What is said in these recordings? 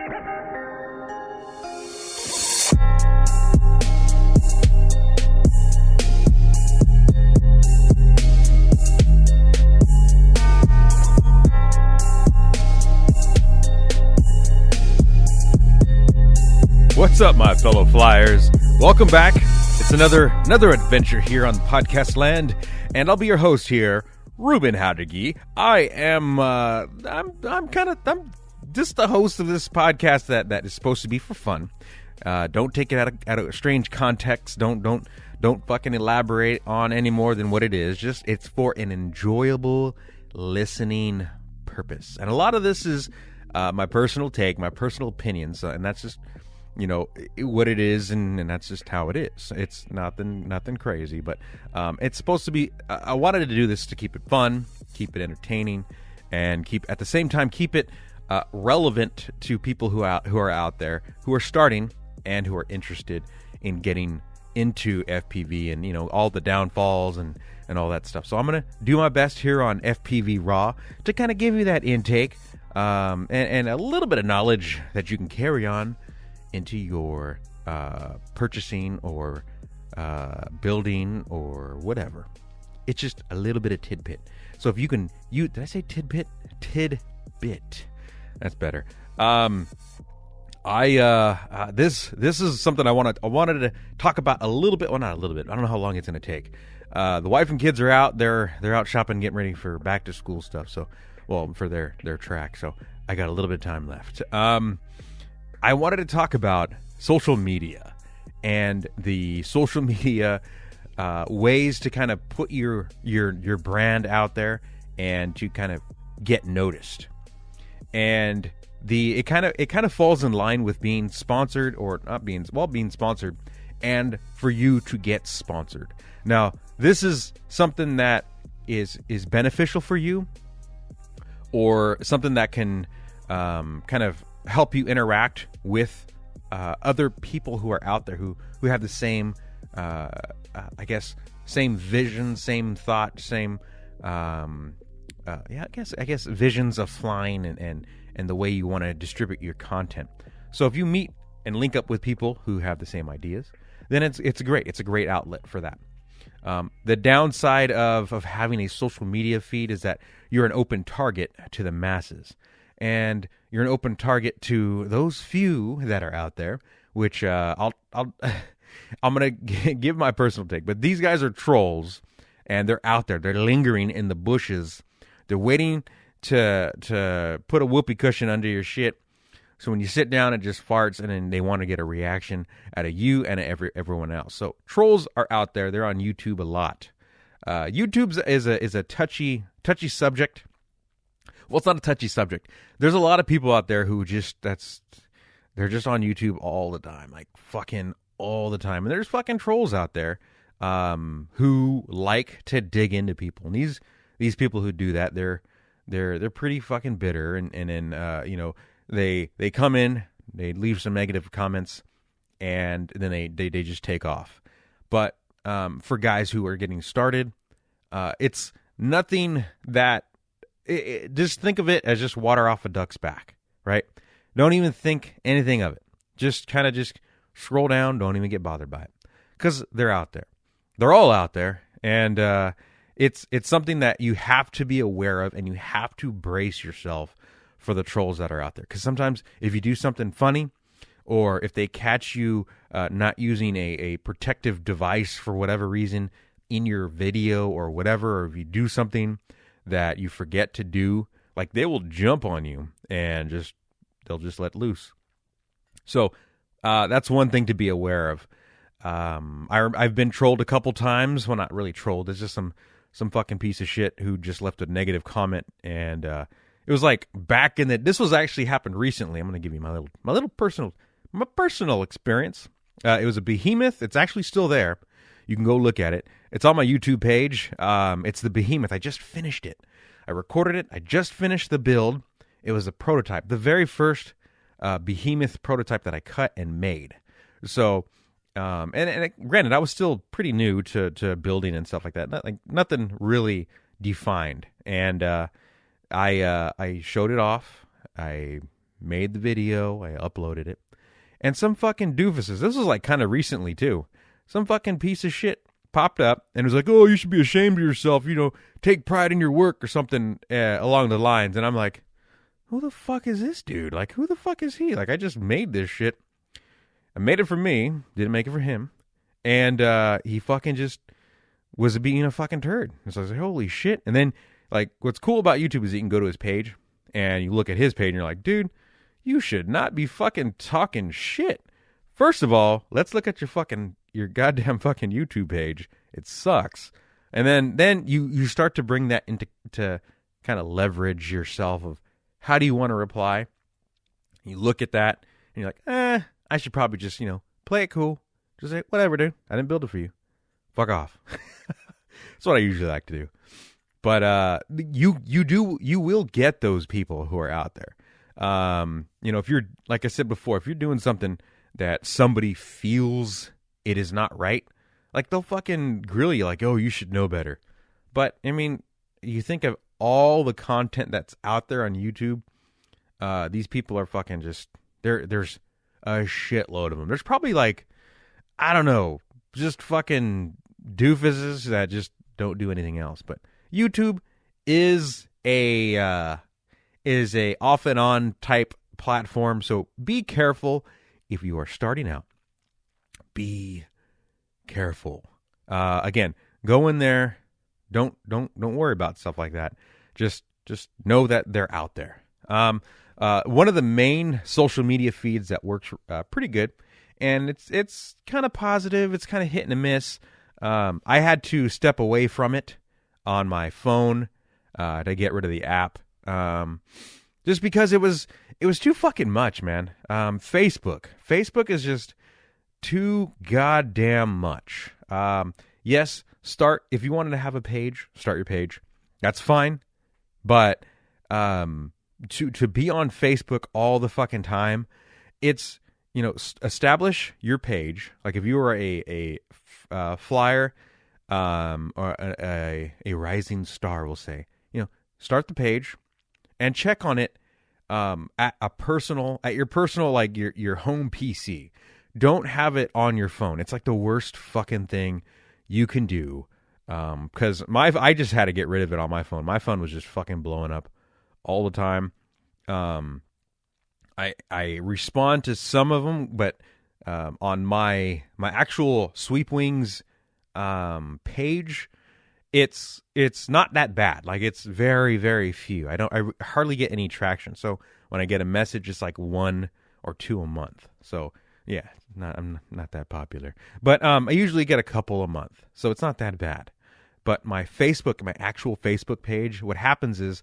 What's up, my fellow flyers? Welcome back. It's another adventure here on Podcast Land, and I'll be your host here, Ruben Howdegi. I'm just the host of this podcast that is supposed to be for fun. Don't take it out of a strange context. Don't fucking elaborate on any more than what it is. Just it's for an enjoyable listening purpose. And a lot of this is my personal take, my personal opinions, and that's just what it is, and that's just how it is. It's nothing crazy, but it's supposed to be. I wanted to do this to keep it fun, keep it entertaining, and at the same time keep it relevant to people who are out there, who are starting and who are interested in getting into FPV and all the downfalls and all that stuff. So I'm gonna do my best here on FPV RAW to kind of give you that intake and a little bit of knowledge that you can carry on into your purchasing or building or whatever. It's just a little bit of tidbit. So if did I say tidbit? Tidbit. That's better. This is something I wanted to talk about a little bit. Well, not a little bit. I don't know how long it's going to take. The wife and kids are out. They're out shopping, getting ready for back to school stuff. So, for their track. So I got a little bit of time left. I wanted to talk about social media and the social media ways to kind of put your brand out there and to kind of get noticed. And it kind of falls in line with being sponsored or not being sponsored, and for you to get sponsored. Now, this is something that is beneficial for you, or something that can kind of help you interact with other people who are out there who have the same same vision, same thought, same I guess visions of flying and the way you want to distribute your content. So if you meet and link up with people who have the same ideas, then it's great. It's a great outlet for that. The downside of having a social media feed is that you're an open target to the masses. And you're an open target to those few that are out there, which I'm gonna give my personal take. But these guys are trolls, and they're out there. They're lingering in the bushes. They're waiting to put a whoopee cushion under your shit. So when you sit down, it just farts, and then they want to get a reaction out of you and everyone else. So trolls are out there. They're on YouTube a lot. YouTube is a touchy subject. Well, it's not a touchy subject. There's a lot of people out there who they're just on YouTube all the time, like fucking all the time. And there's fucking trolls out there who like to dig into people. And these people who do that, they're pretty fucking bitter. And then they come in, they leave some negative comments, and then they just take off. But for guys who are getting started, it's nothing that. Just think of it as just water off a duck's back, right? Don't even think anything of it. Just kind of just scroll down. Don't even get bothered by it, because they're out there. They're all out there, and it's something that you have to be aware of, and you have to brace yourself for the trolls that are out there. Because sometimes if you do something funny, or if they catch you not using a protective device for whatever reason in your video or whatever, or if you do something that you forget to do, like they will jump on you and they'll just let loose. So that's one thing to be aware of. I've been trolled a couple times. Well, not really trolled. It's just some fucking piece of shit who just left a negative comment, and it was like back in this was actually happened recently. I'm going to give you my little personal experience. It was a behemoth. It's actually still there. You can go look at it. It's on my YouTube page. It's the Behemoth. I just finished it. I recorded it. I just finished the build. It was a prototype, the very first Behemoth prototype that I cut and made. So, and granted, I was still pretty new to building and stuff like that. Nothing really defined. And I showed it off. I made the video, I uploaded it, and some fucking doofuses, this was like kind of recently too, some fucking piece of shit popped up and was like, oh, you should be ashamed of yourself, take pride in your work or something along the lines. And I'm like, who the fuck is this dude? Like, who the fuck is he? Like, I just made this shit. I made it for me, didn't make it for him. And he fucking just was being a fucking turd. And so I was like, holy shit. And then, like, what's cool about YouTube is you can go to his page and you look at his page and you're like, dude, you should not be fucking talking shit. First of all, let's look at your goddamn fucking YouTube page. It sucks. And then you start to bring that into kind of leverage yourself of how do you want to reply. You look at that and you're like, I should probably just, play it cool. Just say, whatever, dude. I didn't build it for you. Fuck off. That's what I usually like to do. But you will get those people who are out there. If you're, like I said before, if you're doing something that somebody feels it is not right, like they'll fucking grill you like, oh, you should know better. But I mean, you think of all the content that's out there on YouTube, these people are fucking just, there's a shitload of them. There's probably like, I don't know, just fucking doofuses that just don't do anything else. But YouTube is a off and on type platform, so be careful if you are starting out. Be careful. Again, go in there. Don't worry about stuff like that. Just know that they're out there. One of the main social media feeds that works pretty good, and it's kind of positive. It's kind of hit and a miss. I had to step away from it on my phone to get rid of the app, just because it was too fucking much, man. Facebook is just too goddamn much. Yes, if you wanted to have a page, start your page. That's fine, but to be on Facebook all the fucking time, it's establish your page. Like if you were a flyer, or a rising star, we'll say, start the page and check on it at your personal, like your home PC. Don't have it on your phone. It's like the worst fucking thing you can do. Because I just had to get rid of it on my phone. My phone was just fucking blowing up all the time. I respond to some of them, but on my actual SweepWings page, it's not that bad. Like it's very, very few. I hardly get any traction. So when I get a message, it's like 1 or 2 a month. So yeah, I'm not that popular. But I usually get a couple a month, so it's not that bad. But my actual Facebook page, what happens is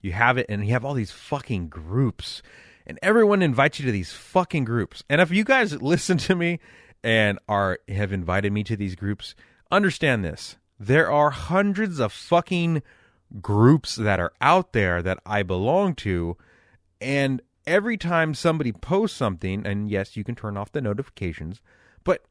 you have it and you have all these fucking groups, and everyone invites you to these fucking groups. And if you guys listen to me and have invited me to these groups, understand this. There are hundreds of fucking groups that are out there that I belong to, and every time somebody posts something, and yes, you can turn off the notifications, but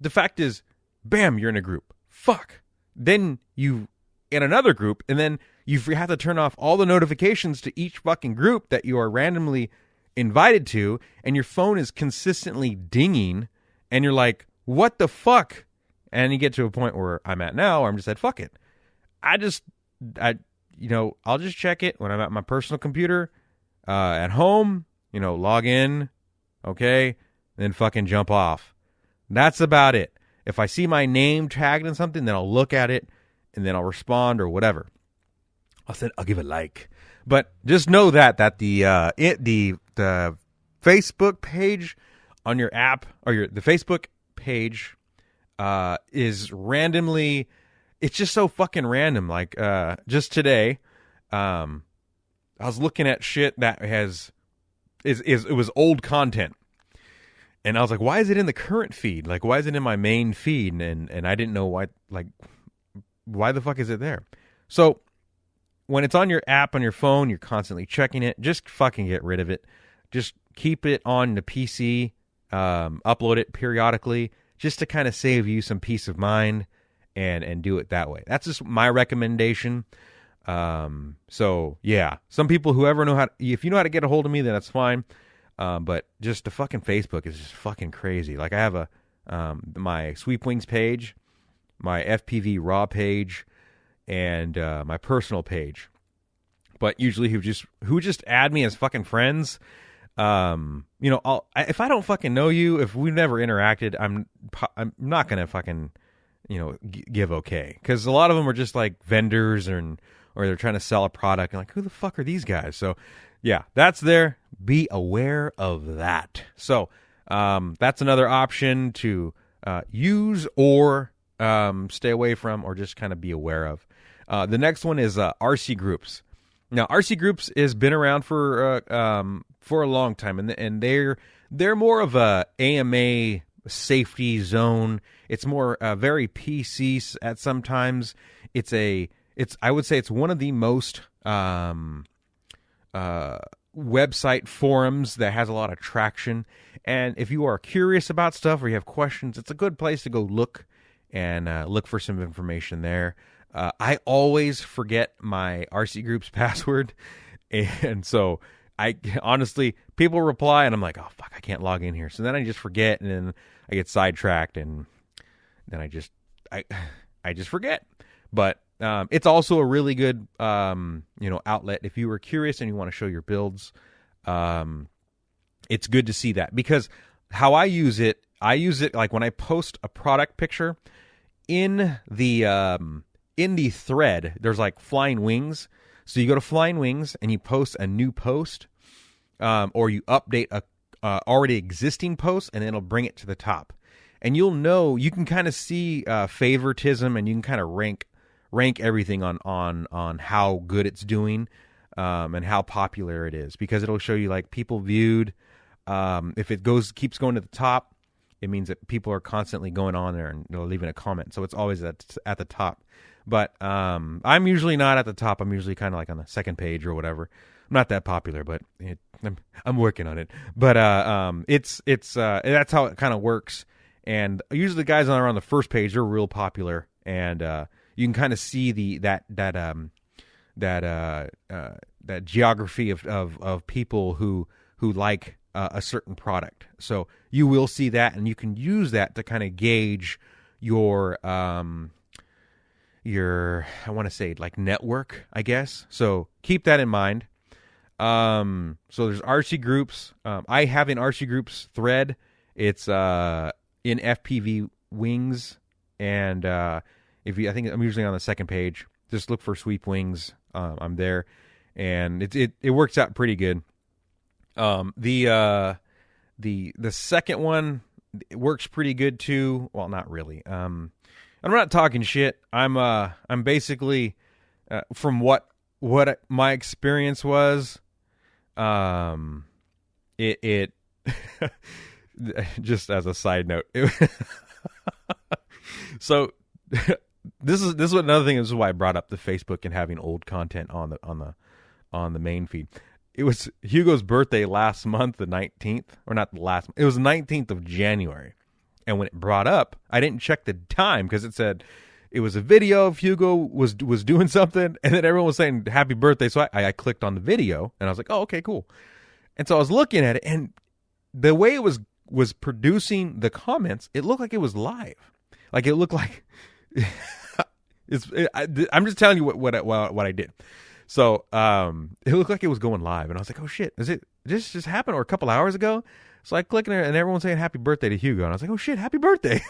the fact is, bam, you're in a group. Fuck. Then you in another group, and then you have to turn off all the notifications to each fucking group that you are randomly invited to, and your phone is consistently dinging, and you're like, what the fuck? And you get to a point where I'm at now, where I'm just like, fuck it. I'll just check it when I'm at my personal computer, at home, log in, okay, then fucking jump off. That's about it. If I see my name tagged in something, then I'll look at it, and then I'll respond or whatever. I'll give a like. But just know that the Facebook page on your app, or the Facebook page is randomly, it's just so fucking random. Like just today, I was looking at shit that it was old content. And I was like, why is it in the current feed? Like, why is it in my main feed? And I didn't know why, like, why the fuck is it there? So when it's on your app on your phone, you're constantly checking it. Just fucking get rid of it. Just keep it on the PC, upload it periodically, just to kind of save you some peace of mind and do it that way. That's just my recommendation. So yeah, some people if you know how to get a hold of me, then that's fine. But just the fucking Facebook is just fucking crazy. Like I have my Sweepwings page, my FPV RAW page, and my personal page. But usually who just add me as fucking friends. If I don't fucking know you, if we've never interacted, I'm not gonna fucking give okay, because a lot of them are just like vendors or they're trying to sell a product and like, who the fuck are these guys? So yeah, that's there. Be aware of that. So that's another option to use or stay away from, or just kind of be aware of. The next one is RCgroups. Now, RCgroups has been around for a long time, and they're more of a AMA safety zone. It's more very PC at sometimes. I would say it's one of the most website forums that has a lot of traction. And if you are curious about stuff or you have questions, it's a good place to go look for some information there. I always forget my RCgroups password, and so I honestly, people reply and I'm like, oh fuck, I can't log in here. So then I just forget, and then I get sidetracked, and then I just forget. But it's also a really good outlet if you were curious and you want to show your builds. It's good to see that, because how I use it like when I post a product picture in the thread, there's like Flying Wings. So you go to Flying Wings and you post a new post, or you update a already existing post, and it'll bring it to the top. And you can kind of see favoritism, and you can kind of rank everything on how good it's doing, and how popular it is, because it'll show you like people viewed. If it keeps going to the top, it means that people are constantly going on there and leaving a comment. So it's always at the top. But I'm usually not at the top. I'm usually kind of like on the second page or whatever. I'm not that popular, but I'm working on it. But that's how it kind of works. And usually the guys around the first page are real popular, and you can kind of see that geography of people who like a certain product. So you will see that, and you can use that to kind of gauge your I want to say like network, I guess. So keep that in mind. So there's RCgroups. I have an RCgroups thread. It's in FPV Wings, and I think I'm usually on the second page. Just look for Sweepwings. I'm there, and it works out pretty good. The second one, it works pretty good too. Well, not really. I'm not talking shit. I'm basically from what my experience was. It just as a side note. So this is another thing. This is why I brought up the Facebook and having old content on the main feed. It was Hugo's birthday last month, the 19th, or not the last. It was the 19th of January. And when it brought up, I didn't check the time, because it said it was a video of Hugo was doing something, and then everyone was saying happy birthday. So I clicked on the video, and I was like, oh, okay, cool. And so I was looking at it, and the way it was producing the comments, it looked like it was live. Like it looked like I'm just telling you what I did. So it looked like it was going live, and I was like, oh shit, did this just happen, or a couple hours ago? So I click in there, and everyone's saying happy birthday to Hugo. And I was like, oh shit, happy birthday.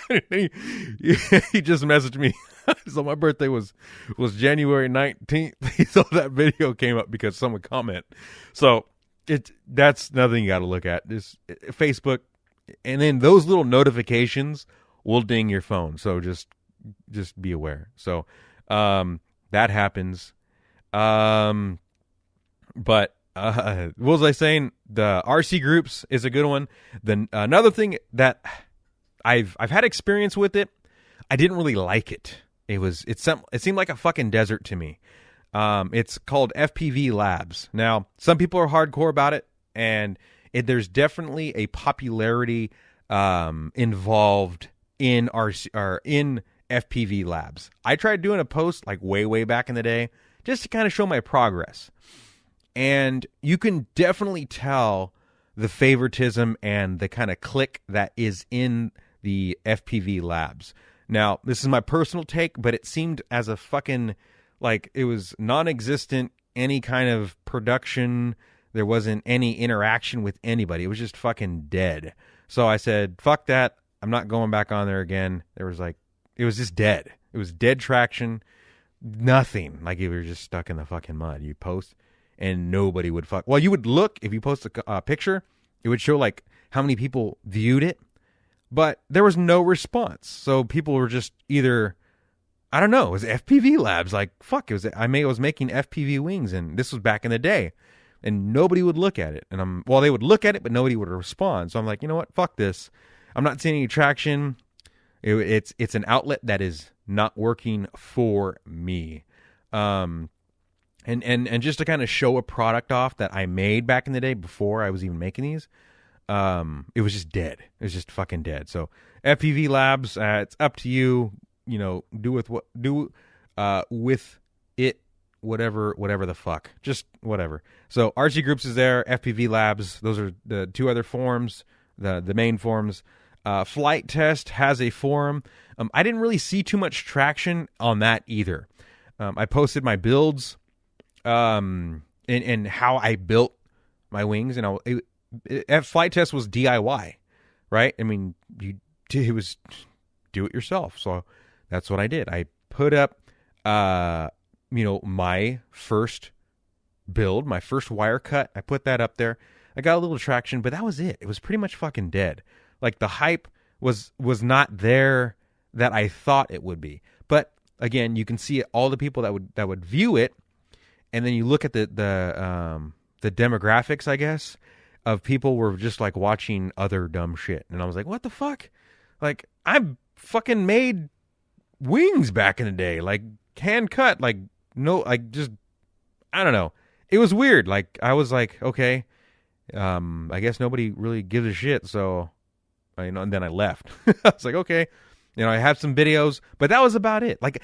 he just messaged me. So my birthday was January 19th. So that video came up because someone commented. So that's another thing you got to look at. This Facebook, and then those little notifications will ding your phone. So just be aware. So that happens. But what was I saying? The RCgroups is a good one. Then another thing that I've had experience with it, I didn't really like it. It seemed like a fucking desert to me. It's called FPV Labs. Now, some people are hardcore about it, and there's definitely a popularity involved in in FPV Labs. I tried doing a post like way back in the day. just to kind of show my progress. And you can definitely tell the favoritism and the kind of click that is in the FPV labs. Now, this is my personal take, but it seemed as a fucking, like, it was non-existent, any kind of production. There wasn't any interaction with anybody. It was just fucking dead. So I said, fuck that. I'm not going back on there again. There was like, it was just dead. It was dead traction. Nothing. Like you were just stuck in the fucking mud. You post and nobody would fuck. Well, you would look, if you post a picture, it would show like how many people viewed it, but there was no response. So people were just either, I don't know, it was FPV labs. Like, fuck, it was, I was making FPV wings, and this was back in the day, and nobody would look at it. And they would look at it, but nobody would respond. So I'm like, you know what? Fuck this. I'm not seeing any traction. It's an outlet that is not working for me. And just to kind of show a product off that I made back in the day before I was even making these, it was just dead. It was just fucking dead. So FPV labs, it's up to you. You know, do with it whatever the fuck, just whatever. So RCgroups is there, FPV labs. Those are the two other forums, the main forums. Flight Test has a forum. I didn't really see too much traction on that either. I posted my builds, and how I built my wings, and Flight Test was DIY, right? I mean, it was do it yourself. So that's what I did. I put up, my first build, my first wire cut. I put that up there. I got a little traction, but that was it. It was pretty much fucking dead. Like the hype was not there that I thought it would be. But again, you can see all the people that would view it, and then you look at the demographics, I guess, of people were just like watching other dumb shit. And I was like, what the fuck? Like, I fucking made wings back in the day, like hand cut, like no, like just, I don't know. It was weird. Like I was like, okay, I guess nobody really gives a shit. So, and then I left. I was like, okay, I have some videos, but that was about it. Like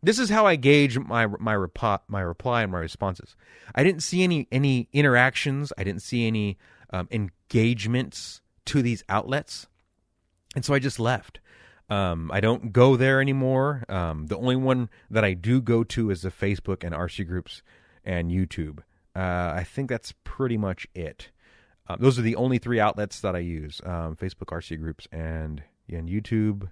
this is how I gauge my reply and my responses. I didn't see any interactions. I didn't see any engagements to these outlets. And so I just left. I don't go there anymore. The only one that I do go to is the Facebook and RCgroups and YouTube. I think that's pretty much it. Those are the only three outlets that I use. Facebook, RCgroups, and YouTube.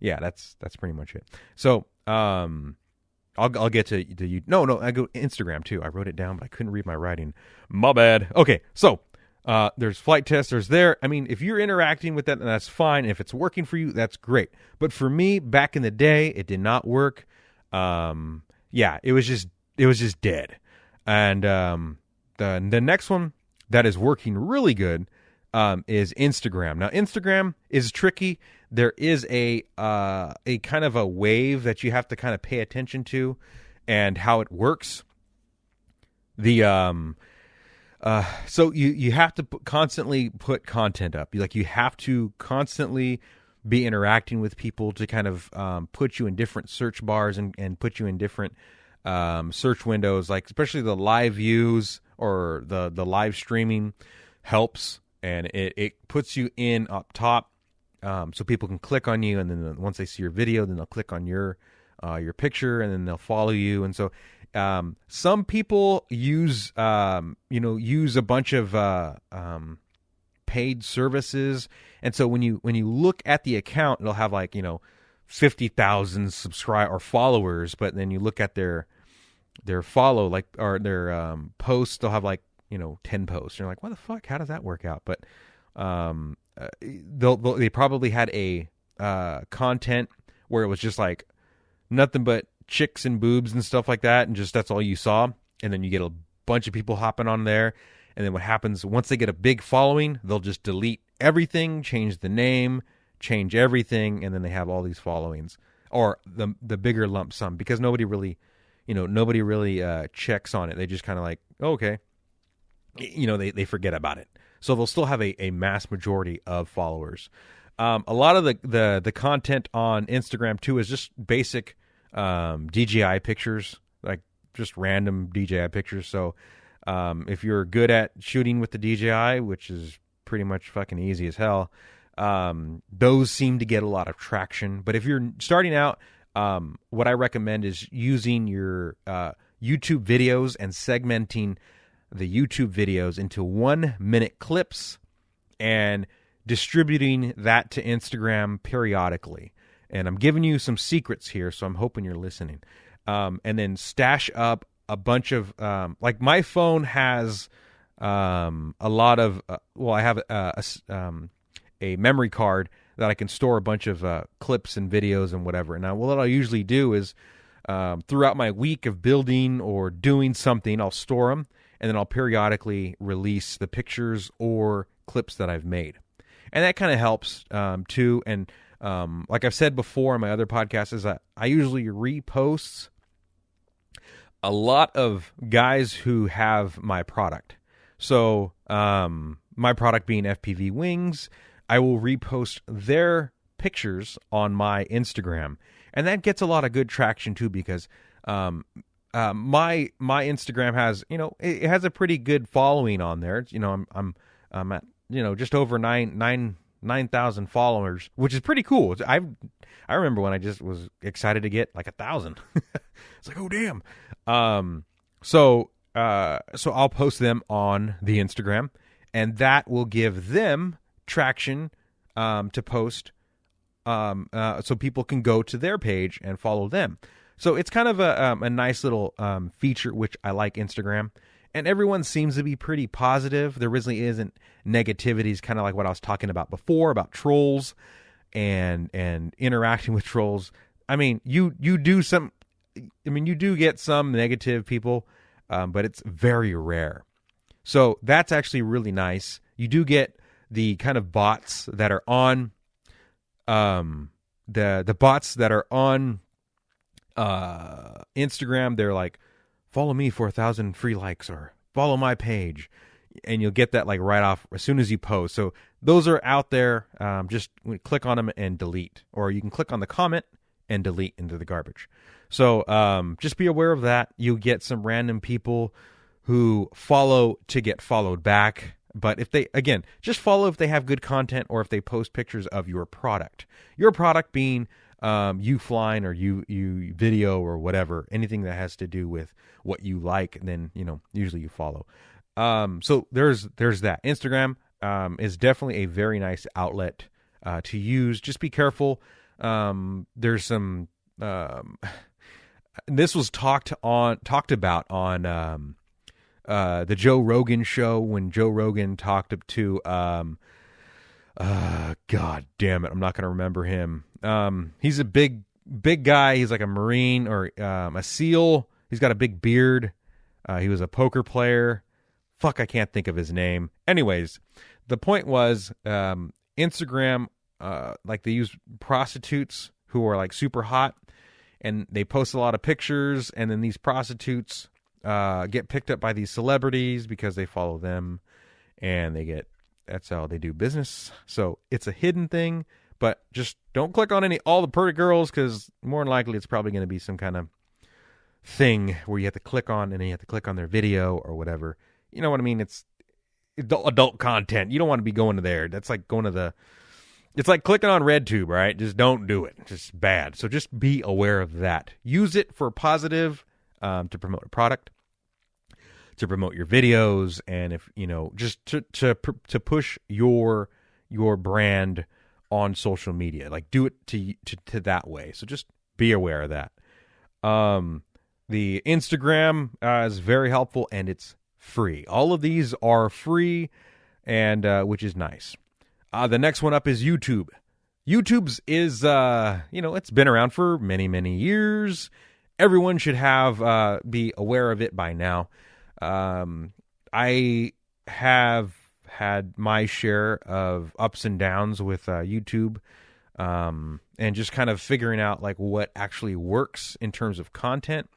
Yeah, that's pretty much it. So, I'll get to you. No, I go Instagram too. I wrote it down, but I couldn't read my writing. My bad. Okay, so there's Flight Testers there. I mean, if you're interacting with that, then that's fine. If it's working for you, that's great. But for me, back in the day, it did not work. It was just dead. And the next one that is working really good is Instagram. Now, Instagram is tricky. There is a kind of a wave that you have to kind of pay attention to, and how it works. So you have to constantly put content up. You have to constantly be interacting with people to kind of put you in different search bars and put you in different search windows. Like especially the live views or the live streaming helps, and it puts you in up top, so people can click on you, and then once they see your video, then they'll click on your picture, and then they'll follow you, and so. Some people use a bunch of paid services, and so when you look at the account, it'll have 50,000 subscribe or followers, but then you look at their follow or their posts, they'll have 10 posts. And you're like, what the fuck? How does that work out? But they probably had a content where it was just like nothing but chicks and boobs and stuff like that, and just that's all you saw, and then you get a bunch of people hopping on there, and then what happens once they get a big following, they'll just delete everything, change the name, change everything, and then they have all these followings, or the bigger lump sum, because nobody really checks on it. They just kind of like, oh, okay, they forget about it, so they'll still have a mass majority of followers. A lot of the content on Instagram too is just basic DJI pictures, like just random DJI pictures. So if you're good at shooting with the DJI, which is pretty much fucking easy as hell, those seem to get a lot of traction. But if you're starting out, what I recommend is using your YouTube videos and segmenting the YouTube videos into 1-minute clips and distributing that to Instagram periodically. And I'm giving you some secrets here, so I'm hoping you're listening. And then stash up a bunch of, like my phone has a lot of, I have a memory card that I can store a bunch of clips and videos and whatever. Now, what I'll usually do is throughout my week of building or doing something, I'll store them, and then I'll periodically release the pictures or clips that I've made. And that kind of helps too. And like I've said before on my other podcasts, is I usually repost a lot of guys who have my product. So my product being FPV Wings, I will repost their pictures on my Instagram, and that gets a lot of good traction too, because my Instagram has, it has a pretty good following on there. I'm at just over 9,000 followers, which is pretty cool. I remember when I just was excited to get like 1,000. It's like, oh damn. So I'll post them on the Instagram, and that will give them traction to post, so people can go to their page and follow them. So it's kind of a nice little feature, which I like Instagram. And everyone seems to be pretty positive. There really isn't negativities, kind of like what I was talking about before, about trolls and interacting with trolls. I mean, you do get some negative people, but it's very rare. So that's actually really nice. You do get the kind of bots that are on the bots that are on Instagram. They're like, follow me for 1,000 free likes, or follow my page, and you'll get that like right off as soon as you post. So those are out there. Just click on them and delete, or you can click on the comment and delete into the garbage. So just be aware of that. You get some random people who follow to get followed back. But if they, again, just follow if they have good content, or if they post pictures of your product. Your product being you flying, or you video, or whatever, anything that has to do with what you like, and then usually you follow. So there's that. Instagram is definitely a very nice outlet to use. Just be careful. There's some this was talked about on the Joe Rogan show, when Joe Rogan talked to God damn it, I'm not going to remember him. He's a big guy. He's like a Marine, or a SEAL. He's got a big beard. He was a poker player. Fuck, I can't think of his name. Anyways, the point was, Instagram, like they use prostitutes who are like super hot, and they post a lot of pictures, and then these prostitutes get picked up by these celebrities because they follow them, and that's how they do business. So it's a hidden thing, but just don't click on all the pretty girls, because more than likely it's probably going to be some kind of thing where you have to click on, and then you have to click on their video or whatever. You know what I mean? It's adult content. You don't want to be going to there. That's like it's like clicking on RedTube, right? Just don't do it. It's just bad. So just be aware of that. Use it for positive, to promote a product, to promote your videos, and if just to push your brand on social media. Like, do it to that way. So just be aware of that. The Instagram is very helpful, and it's free. All of these are free, and which is nice. The next one up is YouTube. YouTube's is it's been around for many, many years. Everyone should be aware of it by now. I have had my share of ups and downs with YouTube, and just kind of figuring out like what actually works in terms of content.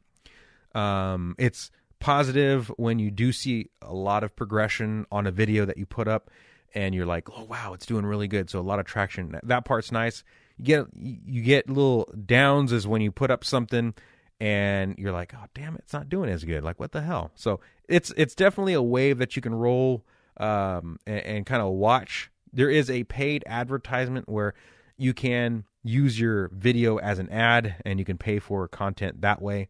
It's positive when you do see a lot of progression on a video that you put up, and you're like, oh wow, it's doing really good. So a lot of traction. That part's nice. You get little downs is when you put up something and you're like, oh damn it, it's not doing as good. Like, what the hell? So it's definitely a wave that you can roll and kind of watch. There is a paid advertisement where you can use your video as an ad and you can pay for content that way.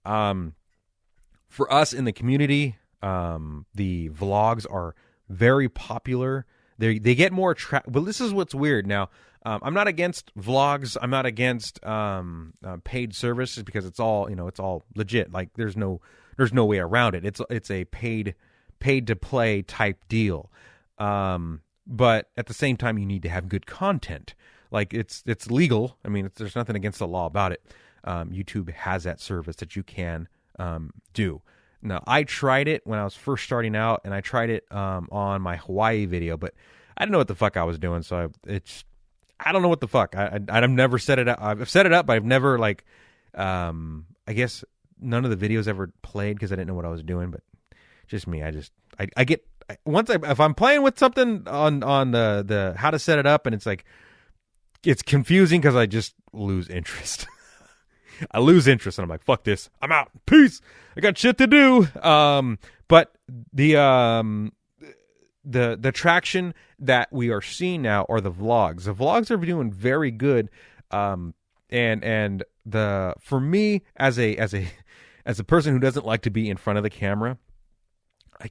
For us in the community, the vlogs are very popular. They get more But this is what's weird. Now, I'm not against vlogs. I'm not against paid services because it's all legit. Like there's no way around it. It's a paid to play type deal. But at the same time, you need to have good content. Like it's legal. I mean, there's nothing against the law about it. YouTube has that service that you can do. Now, I tried it when I was first starting out, and I tried it on my Hawaii video, but I didn't know what the fuck I was doing. So I don't know what the fuck. I've never set it up. I've set it up, but I've never I guess none of the videos ever played because I didn't know what I was doing. But just me, I get if I'm playing with something on the how to set it up, and it's confusing because I just lose interest. I lose interest, and I'm like, fuck this. I'm out. Peace. I got shit to do. But the traction that we are seeing now are the vlogs. The vlogs are doing very good. For me as a person who doesn't like to be in front of the camera, I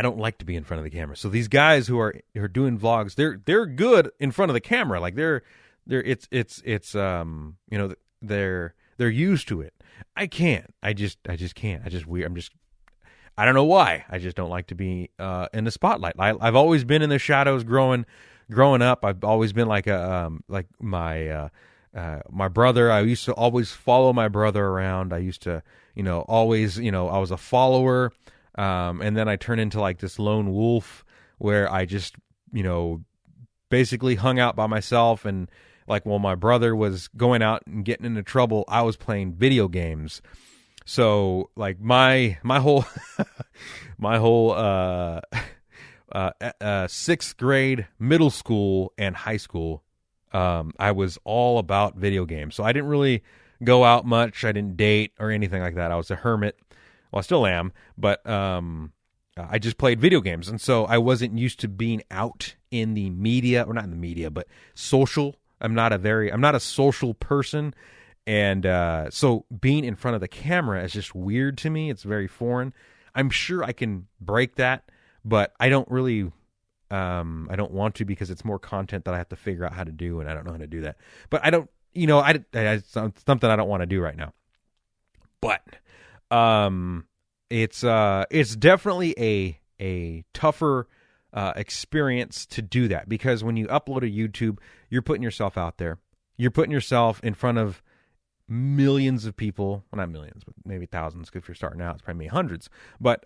don't like to be in front of the camera. So these guys who are doing vlogs, they're good in front of the camera. Like they're used to it. I can't. I just can't. I don't know why. I just don't like to be in the spotlight. I've always been in the shadows growing up. I've always been like my brother. I used to always follow my brother around. I used to, always, I was a follower. And then I turned into like this lone wolf where I just, basically hung out by myself. And like, while my brother was going out and getting into trouble, I was playing video games. So like my whole sixth grade, middle school, and high school, I was all about video games. So I didn't really go out much. I didn't date or anything like that. I was a hermit. Well, I still am, but I just played video games, and so I wasn't used to being out in the media, or not in the media, but social. I'm not a social person. And so being in front of the camera is just weird to me. It's very foreign. I'm sure I can break that, but I don't really, I don't want to, because it's more content that I have to figure out how to do, and I don't know how to do that. But I don't, it's something I don't want to do right now. But it's definitely a tougher experience to do that, because when you upload to YouTube, you're putting yourself out there. You're putting yourself in front of millions of people. Well, not millions, but maybe thousands. Because if you're starting out, it's probably hundreds. But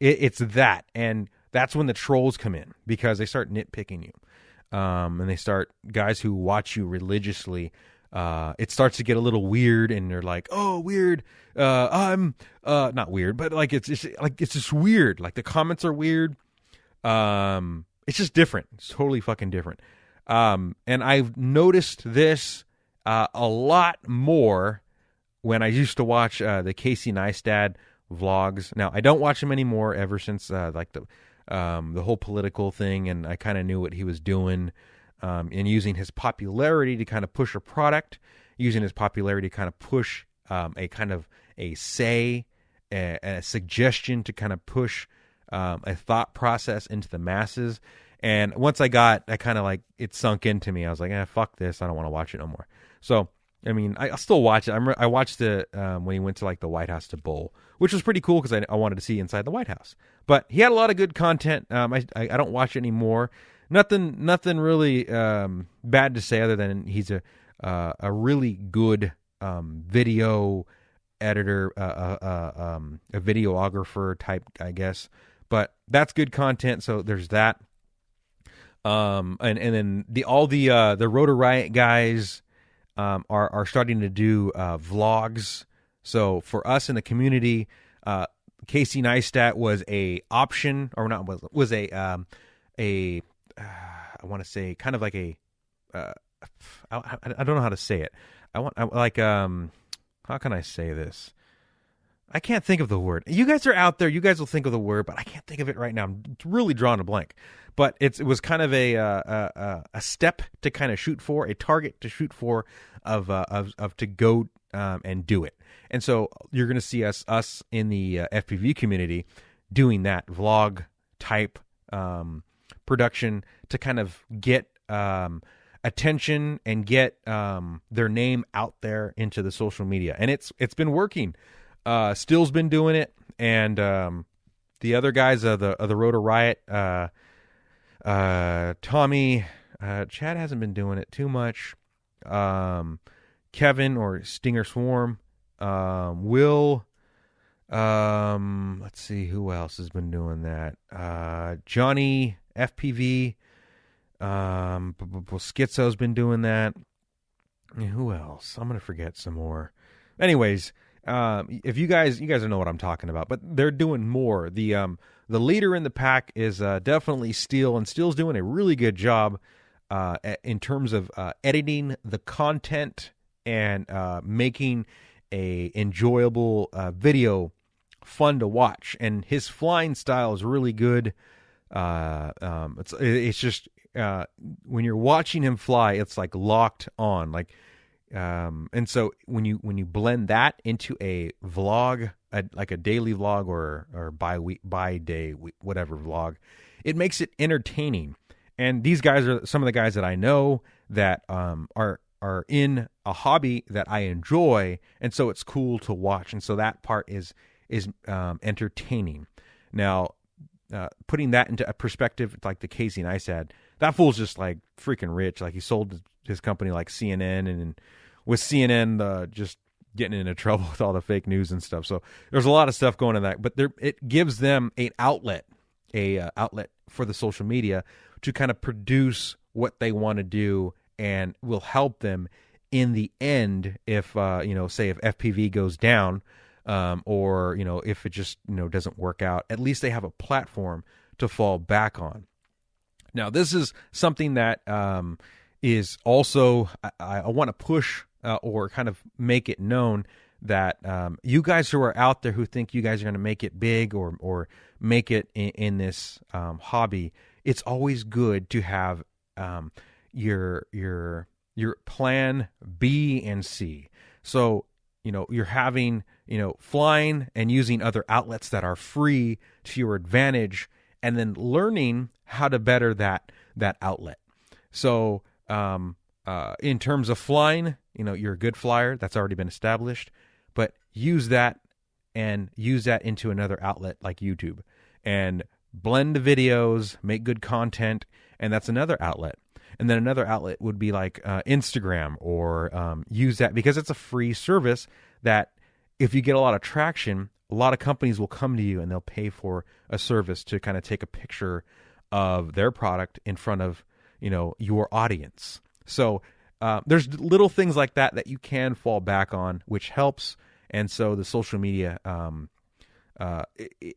it's that, and that's when the trolls come in, because they start nitpicking you, and they start, guys who watch you religiously. It starts to get a little weird, and they're like, "Oh, weird." I'm not weird, but like it's just weird. Like the comments are weird. It's just different. It's totally fucking different. And I've noticed this a lot more when I used to watch the Casey Neistat vlogs. Now I don't watch him anymore, ever since the whole political thing, and I kind of knew what he was doing, and using his popularity to kind of push a product, using his popularity to kind of push a kind of a suggestion to kind of push a thought process into the masses. And once I kind of like, it sunk into me. I was like, fuck this. I don't want to watch it no more. So, I mean, I'll still watch it. I watched it when he went to like the White House to bowl, which was pretty cool, because I wanted to see inside the White House. But he had a lot of good content. I don't watch it anymore. Nothing really bad to say, other than he's a really good video editor, a videographer type, I guess. But that's good content. So there's that. And then all the Rotor Riot guys are starting to do vlogs. So for us in the community, Casey Neistat was a option, or not, was a I want to say kind of like I don't know how to say it. how can I say this? I can't think of the word. You guys are out there. You guys will think of the word, but I can't think of it right now. I'm really drawing a blank. But it was kind of a step to kind of shoot for, a target to shoot for, of to go and do it. And so you're going to see us in the FPV community doing that vlog type production to kind of get attention and get their name out there into the social media. And it's been working. Still's been doing it, and the other guys of the Rotor Riot, Tommy, Chad hasn't been doing it too much. Kevin or Stinger Swarm, Will, let's see who else has been doing that. Johnny FPV, Schizo's been doing that. Who else? I'm gonna forget some more. Anyways, if you guys know what I'm talking about, but they're doing more. The leader in the pack is definitely Steel, and Steel's doing a really good job in terms of editing the content and making a enjoyable video fun to watch. And his flying style is really good. It's just when you're watching him fly, it's like locked on, like. And so when you blend that into a vlog, like a daily vlog or by day, whatever vlog, it makes it entertaining. And these guys are some of the guys that I know that are in a hobby that I enjoy, and so it's cool to watch. And so that part is entertaining. Now, putting that into a perspective, like the Casey Neistat, that fool's just like freaking rich. Like he sold his company like CNN, and with CNN just getting into trouble with all the fake news and stuff. So there's a lot of stuff going on that, but it gives them an outlet, outlet for the social media to kind of produce what they want to do, and will help them in the end if say if FPV goes down, or if it just doesn't work out. At least they have a platform to fall back on. Now, this is something that is also I want to push or kind of make it known that you guys who are out there who think you guys are going to make it big or make it in this hobby, it's always good to have your plan B and C. So you're having flying and using other outlets that are free to your advantage, and then learning how to better that outlet. So in terms of flying, you're a good flyer. That's already been established. But use that into another outlet like YouTube, and blend the videos, make good content, and that's another outlet. And then another outlet would be like Instagram, or use that because it's a free service that if you get a lot of traction, a lot of companies will come to you and they'll pay for a service to kind of take a picture of their product in front of your audience. So there's little things like that you can fall back on, which helps. And so the social media,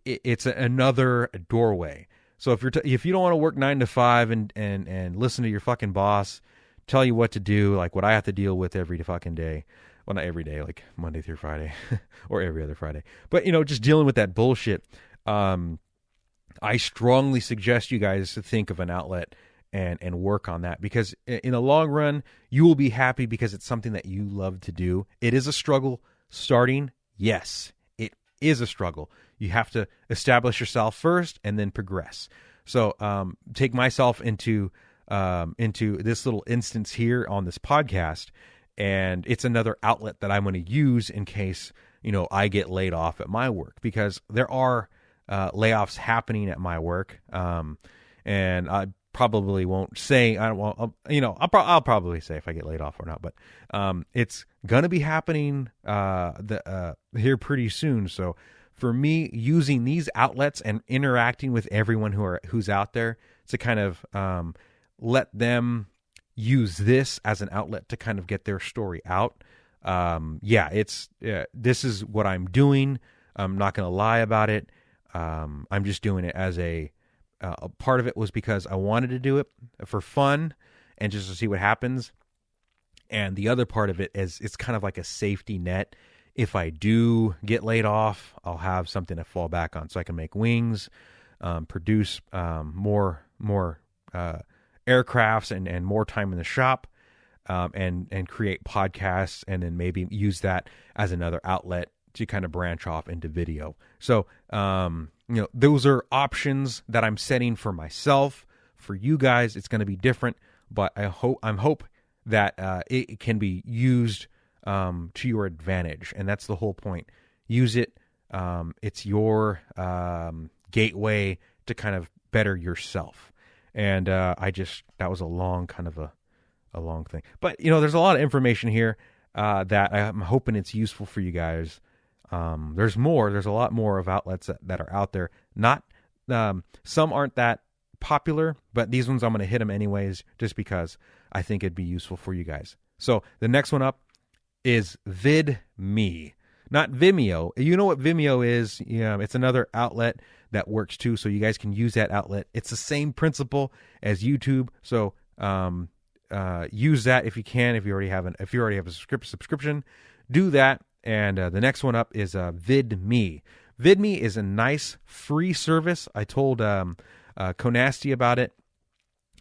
it's another doorway. So if you don't want to work 9 to 5 and listen to your fucking boss tell you what to do, like what I have to deal with every fucking day. Well, not every day, like Monday through Friday or every other Friday. But, just dealing with that bullshit. I strongly suggest you guys to think of an outlet and work on that, because in the long run, you will be happy because it's something that you love to do. It is a struggle starting. Yes, it is a struggle. You have to establish yourself first and then progress. So take myself into this little instance here on this podcast, and it's another outlet that I'm going to use in case, I get laid off at my work, because there are layoffs happening at my work. And I probably won't say, I'll probably say if I get laid off or not, but it's going to be happening here pretty soon. So for me, using these outlets and interacting with everyone who's out there to kind of let them use this as an outlet to kind of get their story out. This is what I'm doing. I'm not going to lie about it. I'm just doing it as a part of it was because I wanted to do it for fun and just to see what happens. And the other part of it is it's kind of like a safety net if I do get laid off, I'll have something to fall back on, so I can make wings, produce more aircrafts and more time in the shop, and create podcasts, and then maybe use that as another outlet to kind of branch off into video. So, those are options that I'm setting for myself. For you guys, it's going to be different, but I hope that it can be used to your advantage, and that's the whole point. Use it. It's your gateway to kind of better yourself. And that was a long thing. But, there's a lot of information here that I'm hoping it's useful for you guys. There's a lot more of outlets that are out there. Not, some aren't that popular, but these ones I'm going to hit them anyways, just because I think it'd be useful for you guys. So the next one up is VidMe, not Vimeo. You know what Vimeo is? Yeah, it's another outlet that works too, so you guys can use that outlet. It's the same principle as YouTube, so use that if you can. If you already have a subscription, do that. And the next one up is VidMe. VidMe is a nice free service. I told Konasti about it,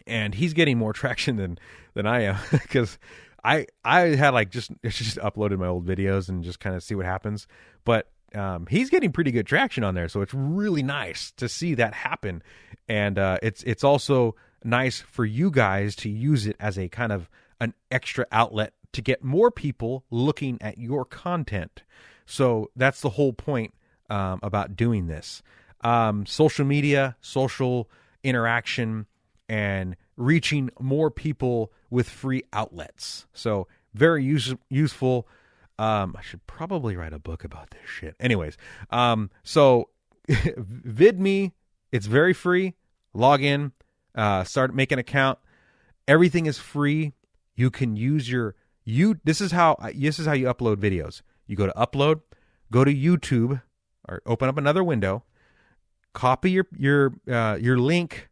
and he's getting more traction than I am, because I had just uploaded my old videos and just kind of see what happens. But he's getting pretty good traction on there, so it's really nice to see that happen. And it's also nice for you guys to use it as a kind of an extra outlet to get more people looking at your content. So that's the whole point about doing this. Social media, social interaction, and reaching more people with free outlets. So very useful. I should probably write a book about this shit. Anyways, so VidMe, it's very free. Log in, start making an account. Everything is free. You can use this is how you upload videos. You go to upload, go to YouTube, or open up another window, copy your link,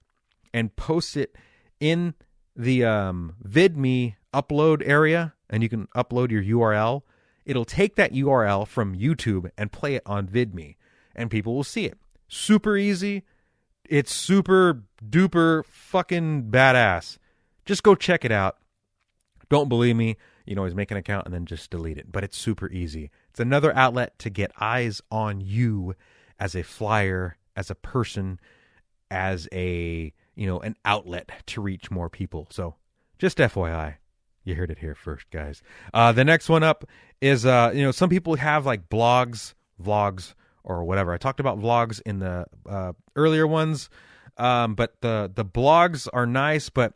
and post it in the VidMe upload area, and you can upload your URL. It'll take that URL from YouTube and play it on VidMe, and people will see it. Super easy. It's super duper fucking badass. Just go check it out. Don't believe me? You can always make an account and then just delete it. But it's super easy. It's another outlet to get eyes on you as a flyer, as a person, as an outlet to reach more people. So just FYI, you heard it here first, guys. The next one up is, some people have like blogs, vlogs, or whatever. I talked about vlogs in the earlier ones, but the blogs are nice, but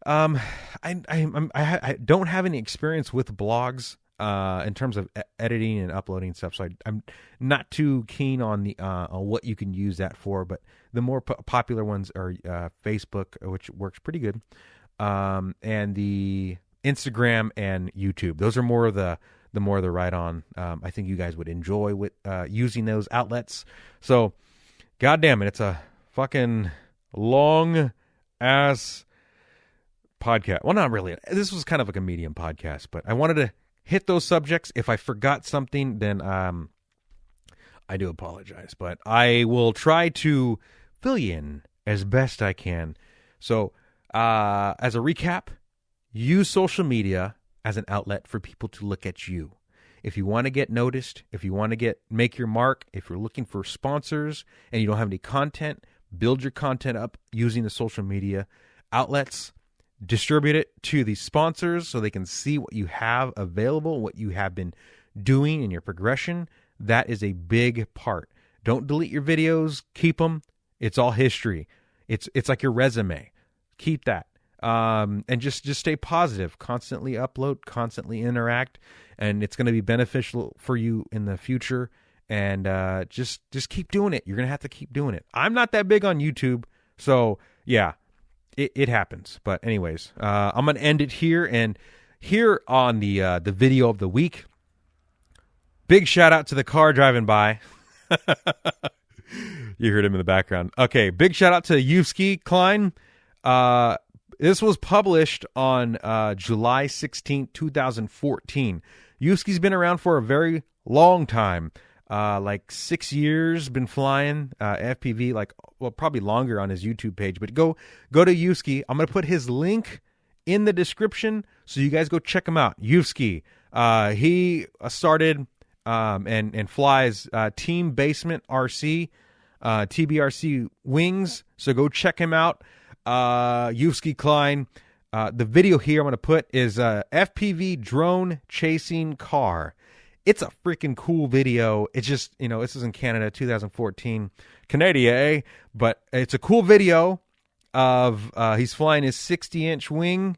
I don't have any experience with blogs in terms of editing and uploading stuff, so I'm not too keen on on what you can use that for. But the more popular ones are Facebook, which works pretty good, and the Instagram and YouTube. Those are more of the right on. I think you guys would enjoy with using those outlets. So, God damn it, it's a fucking long ass podcast. Well, not really. This was kind of like a medium podcast, but I wanted to hit those subjects. If I forgot something, then I do apologize, but I will try to fill you in as best I can. So, as a recap, use social media as an outlet for people to look at you. If you want to get noticed, if you want to make your mark, if you're looking for sponsors and you don't have any content, build your content up using the social media outlets. Distribute it to the sponsors so they can see what you have available, what you have been doing in your progression. That is a big part. Don't delete your videos. Keep them. It's all history. It's like your resume. Keep that. And just stay positive. Constantly upload, constantly interact, and it's going to be beneficial for you in the future. And just keep doing it. You're going to have to keep doing it. I'm not that big on YouTube, so yeah. It happens. But anyways, I'm going to end it here. And here on the video of the week, big shout out to the car driving by. You heard him in the background. Okay, big shout out to Yevsky Klein. This was published on July 16th, 2014. Yuski's been around for a very long time. Like 6 years, been flying FPV, like, well, probably longer on his YouTube page. But go to Yuski. I'm going to put his link in the description so you guys go check him out. Yuski. He started and flies Team Basement RC, TBRC wings. So go check him out. Yuski Klein. The video here I'm going to put is FPV drone chasing car. It's a freaking cool video. It's just, this is in Canada, 2014. Canada, eh? But it's a cool video of he's flying his 60-inch wing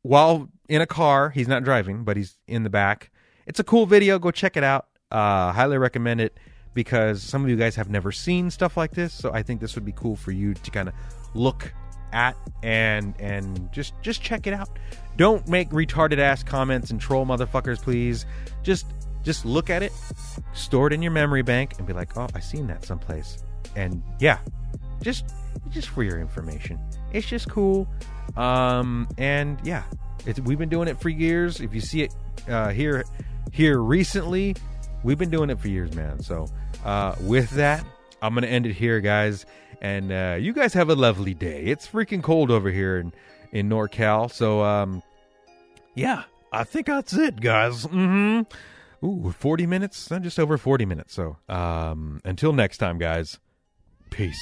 while in a car. He's not driving, but he's in the back. It's a cool video. Go check it out. Highly recommend it because some of you guys have never seen stuff like this. So I think this would be cool for you to kind of look at and just check it out. Don't make retarded ass comments and troll motherfuckers, please. Just look at it, store it in your memory bank, and be like, oh, I seen that someplace. And yeah, just for your information. It's just cool. And yeah, we've been doing it for years. If you see it here recently, we've been doing it for years, man. So with that, I'm gonna end it here, guys. And you guys have a lovely day. It's freaking cold over here in NorCal. So yeah, I think that's it, guys. Ooh, 40 minutes? Just over 40 minutes. So until next time, guys. Peace.